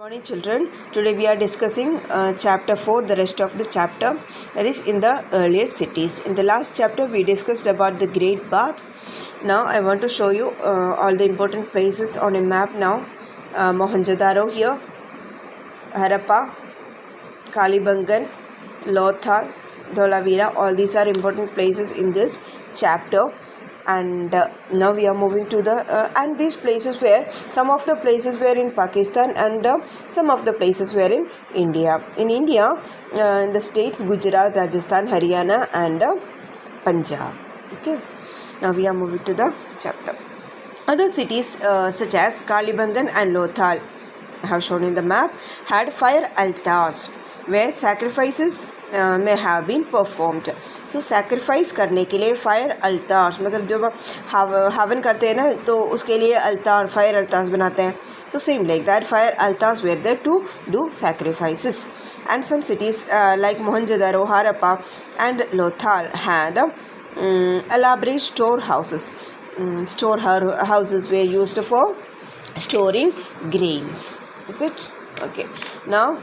Morning children, today we are discussing chapter 4, the rest of the chapter, that is in the earliest cities. In the last chapter we discussed about the Great Bath. Now I want to show you all the important places on a map now. Mohenjo-daro here, Harappa, Kalibangan, Lothal, Dholavira, all these are important places in this chapter. And now we are moving to the and these places were, some of the places were in Pakistan and some of the places were in India. In India, the states Gujarat, Rajasthan, Haryana and Punjab. Okay, now we are moving to the chapter. Other cities such as Kalibangan and Lothal, I have shown in the map, had fire altars where sacrifices may have been performed. So sacrifice करने के लिए fire altars, मतलब जब हवन करते हैं ना तो उसके लिए altar, fire altars बनाते हैं. So same like that, fire altars were there to do sacrifices. And some cities like Mohenjo-daro, Harappa and Lothal had elaborate storehouses. Storehouses were used for storing grains. Is it? Okay, now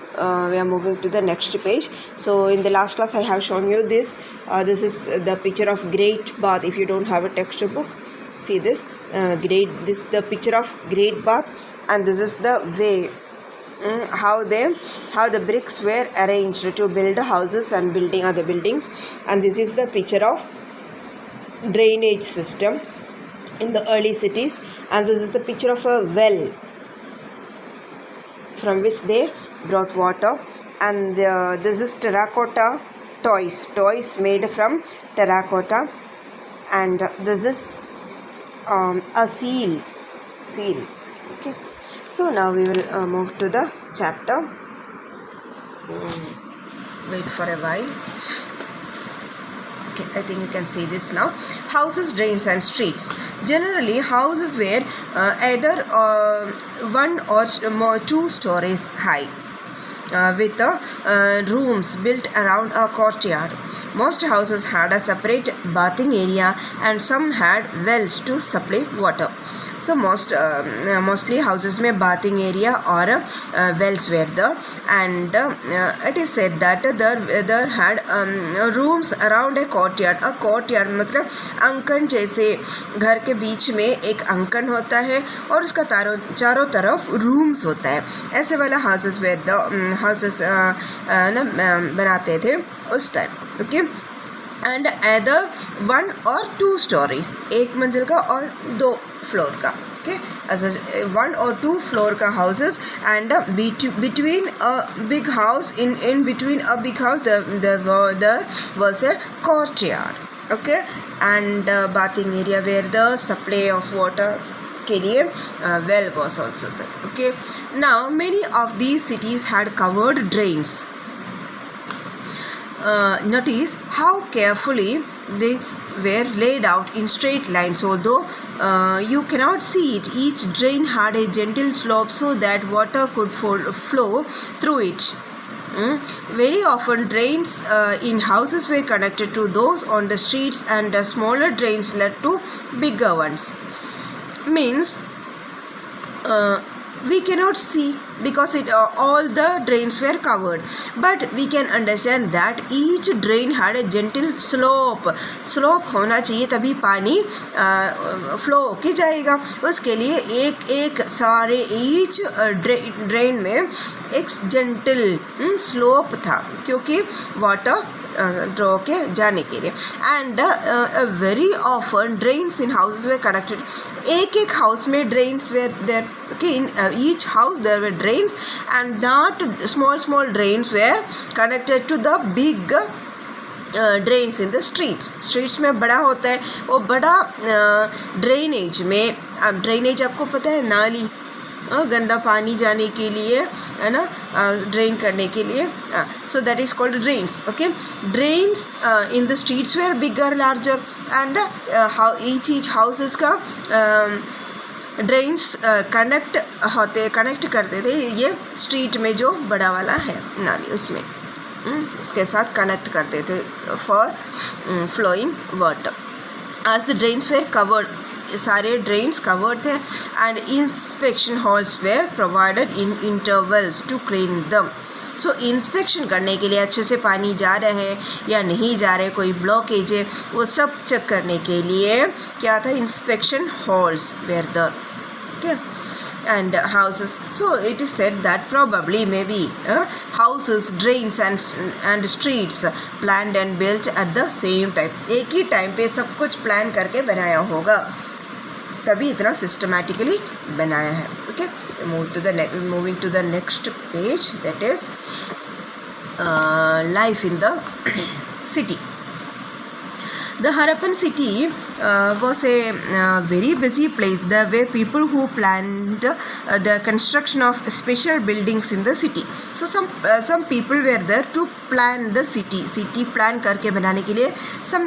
we are moving to the next page. So in the last class I have shown you this. This is the picture of Great Bath. If you don't have a textbook, see this. The picture of Great Bath, and this is the way how the bricks were arranged to build houses and building other buildings. And this is the picture of drainage system in the early cities. And this is the picture of a well from which they brought water. And this is terracotta toys made from terracotta. And this is a seal. Okay, so now we will move to the chapter. Wait for a while. Okay, I think you can see this now. Houses, drains and streets. Generally, houses were either one or two stories high, with rooms built around a courtyard. Most houses had a separate bathing area and some had wells to supply water. So mostly houses में bathing area or wells were there. And it is said that there had rooms around a courtyard. A courtyard मतलब अंकन, जैसे घर के बीच में एक अंकन होता है और उसका चारों तरफ रूम्स होता है. ऐसे वाला houses were the houses बनाते थे उस time. Okay, and either one or two stories, एक मंजिल का और दो फ्लोर का. Okay, as one or two floor का houses, and between a big house, in between a big house there was a courtyard. Okay, and bathing area where the supply of water के लिए well was also there. Okay, now many of these cities had covered drains. Notice how carefully these were laid out in straight lines. Although you cannot see it, each drain had a gentle slope so that water could flow through it. Very often drains in houses were connected to those on the streets, and smaller drains led to bigger ones. Means we cannot see because all the drains were covered, but we can understand that each drain had a gentle slope होना चाहिए, तभी पानी flow होके जाएगा. उसके लिए एक सारे each drain में एक gentle slope था, क्योंकि water ड्रॉ के जाने के लिए. And very often drains in houses were connected. एक हाउस में drains were there. Okay, in each house there were drains, and that small drains were connected to the big drains in the streets में बड़ा होता है वो बड़ा drainage में. अब ड्रेनेज आपको पता है, नाली, गंदा पानी जाने के लिए, है ना, ड्रेन करने के लिए. So that is called drains. Okay, drains in the streets were bigger larger, and each houses का ड्रेन्स कनेक्ट करते थे ये स्ट्रीट में जो बड़ा वाला है नाली, उसमें उसके साथ कनेक्ट करते थे for flowing water. As the drains were covered सारे ड्रेन्स कवर्ड थे and inspection holes were provided in intervals to clean them. So inspection करने के लिए अच्छे से पानी जा रहा है या नहीं जा रहा है, कोई ब्लॉकेज है, वो सब चेक करने के लिए क्या था, inspection holes were the okay and houses. So it is said that probably maybe houses, drains and streets planned and built at the same time. एक ही टाइम पे सब कुछ प्लान करके बनाया होगा, तभी इतना सिस्टमैटिकली बनाया है. Okay, moving to the next page, that is life in the city. The Harappan city was a very busy place. There were people who planned the construction of special buildings in the city. So some people were there to plan the city. City plan करके बनाने के लिए some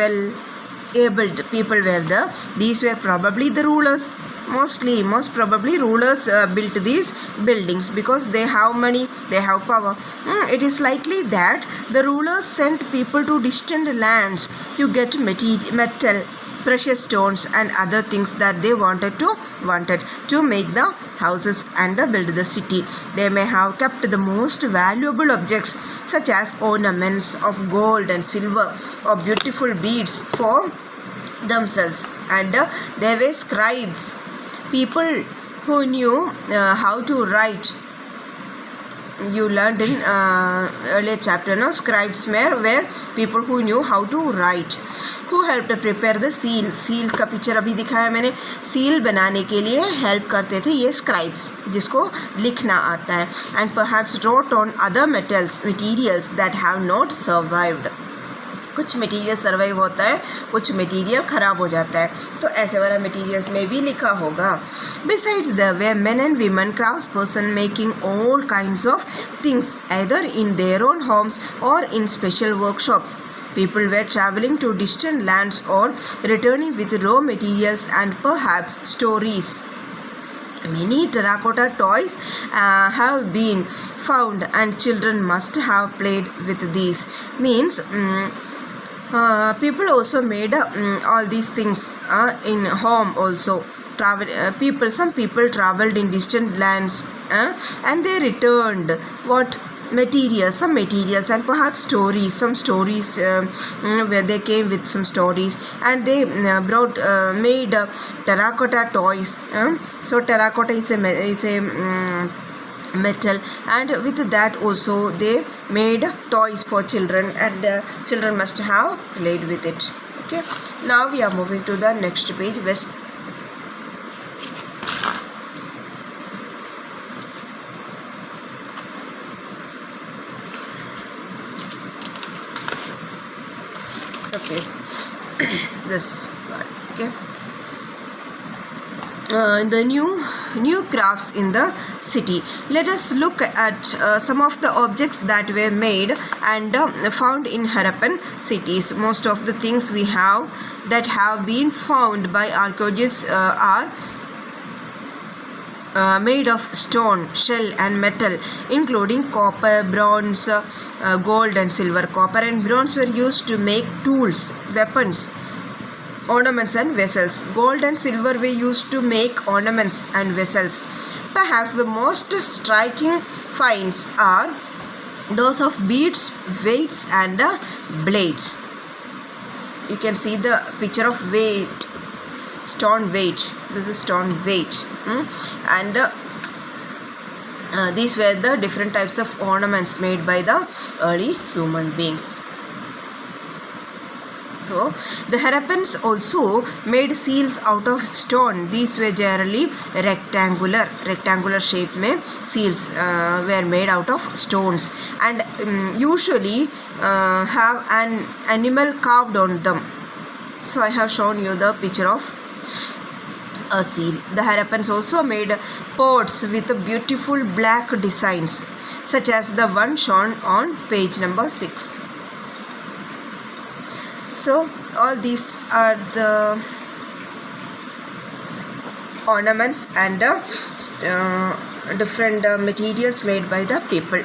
well abled people were there. These were probably the rulers. Most probably rulers built these buildings because they have money, they have power. It is likely that the rulers sent people to distant lands to get metal, precious stones and other things that they wanted to make the houses and build the city. They may have kept the most valuable objects such as ornaments of gold and silver or beautiful beads for themselves. And there were scribes, people who knew how to write. You learned in earlier chapter, no? Scribes were people who knew how to write, who helped prepare the seal. Seal का picture अभी दिखाया मैंने. Seal बनाने के लिए help करते थे ये स्क्राइब्स, जिसको लिखना आता है. And perhaps wrote on other materials that have not survived. कुछ मटेरियल सर्वाइव होता है, कुछ मटेरियल ख़राब हो जाता है, तो ऐसे वाला मटेरियल्स में भी लिखा होगा. Besides, there were men and women craftspersons making all kinds of things either in their own homes or in special workshops. People were traveling to distant lands or returning with raw materials and perhaps stories. Many terracotta toys have been found and children must have played with these. Means people also made all these things in home also. Some people traveled in distant lands and they returned some materials and perhaps some stories where they came with some stories, and they made terracotta toys. So terracotta is a metal, and with that also they made toys for children, and children must have played with it. Okay, now we are moving to the next page. Okay, this one. Okay, the new crafts in the city. Let us look at some of the objects that were made and found in Harappan cities. Most of the things we have that have been found by archaeologists are made of stone, shell and metal, including copper, bronze, gold and silver. Copper and bronze were used to make tools, weapons, ornaments and vessels. Gold and silver were used to make ornaments and vessels. Perhaps the most striking finds are those of beads, weights and blades. You can see the picture of weight, stone weight. This is stone weight. And these were the different types of ornaments made by the early human beings. So the Harappans also made seals out of stone. These were generally rectangular shape में seals were made out of stones, and usually have an animal carved on them. So I have shown you the picture of a seal. The Harappans also made pots with beautiful black designs, such as the one shown on page number 6. So all these are the ornaments and different materials made by the people.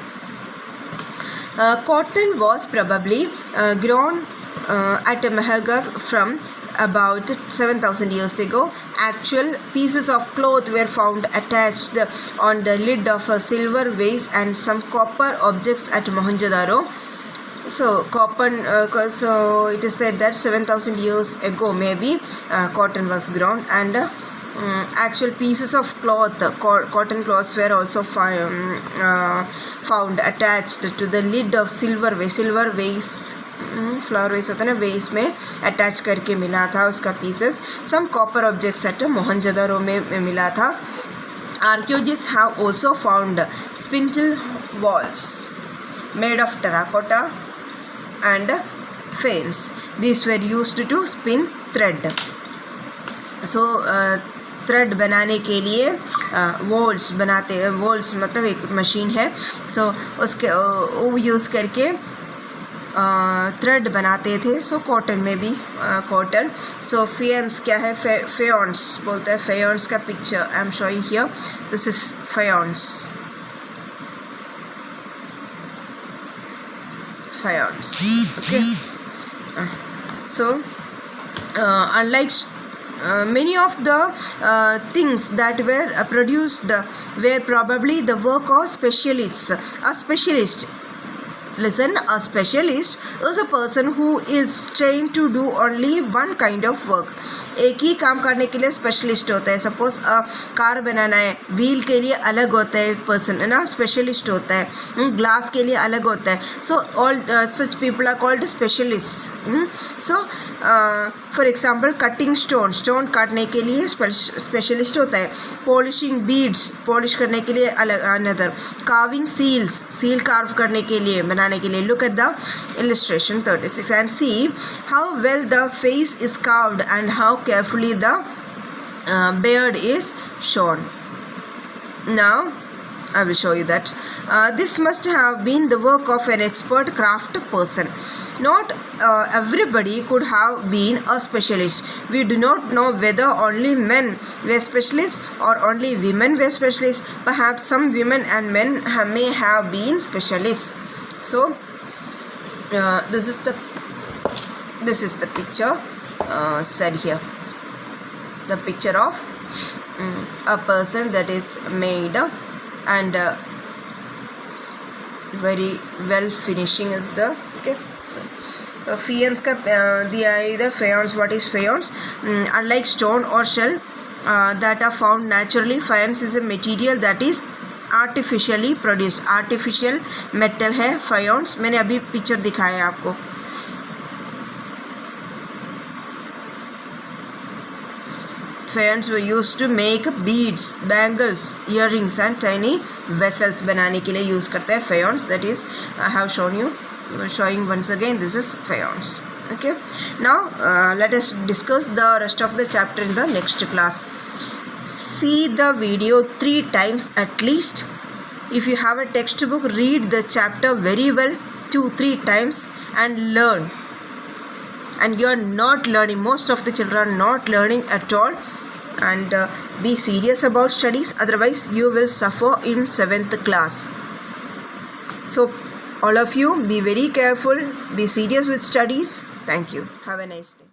Cotton was probably grown at Mehrgarh from about 7,000 years ago. Actual pieces of cloth were found attached on the lid of a silver vase and some copper objects at Mohenjo-daro. So so it is said that 7,000 years ago maybe cotton was grown, and actual pieces of cloth, cotton cloths were also found attached to the lid of silver vase. Flower vase होता है ना, वेस में attach करके मिला था उसका pieces. Some copper objects at Mohenjodaro में मिला था. Archaeologists have also found spindle whorls made of terracotta and faience. This were used to spin thread. So thread बनाने के लिए वॉल्स बनाते हैं. वॉल्स मतलब एक मशीन है. सो उसके वो यूज़ करके थ्रेड बनाते थे. सो कॉटन में भी कॉटन. सो फेयंस क्या है? फेयंस बोलते हैं. फेयंस का picture I am showing here. This is faience. Okay. So unlike many of the things that were produced were probably the work of specialists. A specialist, listen, a specialist is a person who is trained to do only one kind of work. एक ही काम करने के लिए specialist होता है. Suppose car बनाना है, wheel के लिए अलग होता है पर्सन है ना, स्पेशलिस्ट होता है. ग्लास के लिए अलग होता है. So all such people are called specialist. So for example cutting stone काटने के लिए स्पेशलिस्ट होता है. पॉलिशिंग बीड्स, पॉलिश करने के लिए अलग अनदर. कार्विंग सील कार्व करने के लिए, बनाने के लिए. Look at the illustration 36 and see how well the face is carved and how carefully the beard is shown. Now I will show you that. This must have been the work of an expert craft person. Not everybody could have been a specialist. We do not know whether only men were specialists or only women were specialists. Perhaps some women and men may have been specialists. So this is the picture said here. The picture of a person that is made and very well finishing is the okay. So faience का दिया है इधर. faience, what is faience? Unlike stone or shell that are found naturally, faience is a material that is artificially produce. Artificial metal है faience. मैंने अभी picture दिखाया है आपको. Faience were used to make beads, bangles, earrings and tiny vessels बनाने के लिए use करते हैं faience. That is I have shown you, showing once again this is faience. Okay, now let us discuss the rest of the chapter in the next class. See the video 3 times at least. If you have a textbook, read the chapter very well 2-3 times and learn. And you are not learning, most of the children are not learning at all. And be serious about studies, otherwise you will suffer in 7th class. So all of you be very careful, be serious with studies. Thank you. Have a nice day.